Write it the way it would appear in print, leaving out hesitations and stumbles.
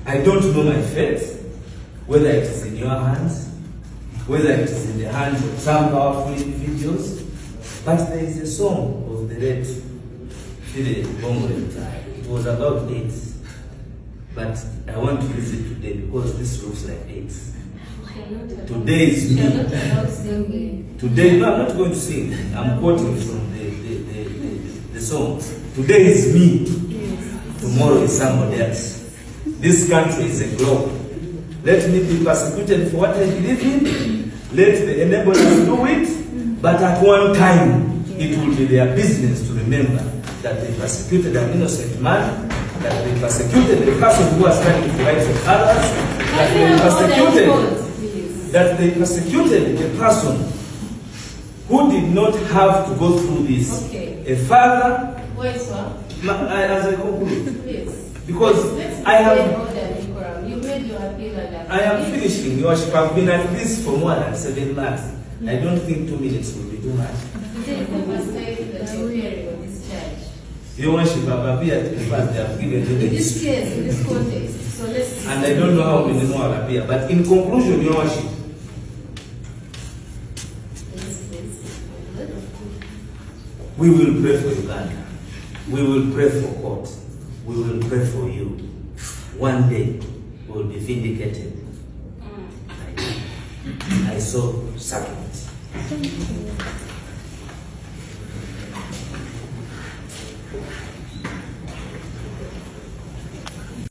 I don't know my fate, whether it is in your hands, whether it is in the hands of some powerful individuals, but there is a song of the late Philip Bongole. It was about AIDS, but I want to use it today because this looks like AIDS. Today is me. Today, no, I'm not going to sing. I'm quoting from the song. Today is me. Tomorrow is somebody else. This country is a globe. Let me be persecuted for what I believe in. Let the enablers do it. But at one time, it will be their business to remember that they persecuted an innocent man, that they persecuted the person who was standing for the rights of others, that they persecuted a person who did not have to go through this. Okay. A father. As I conclude. Please. Because I have. You made your appeal and I am finishing, Your Worship. I've been at this for more than 7 months. I don't think 2 minutes will be too much. Today is the first time that you're hearing of this charge. Your Worship, I've appeared because they have given you In this this. case, in this context, so let's. And I don't know how many more will appear. But in conclusion, Your Worship, we will pray for Uganda. We will pray for court. We will pray for you. One day, we will be vindicated. I saw sacrament.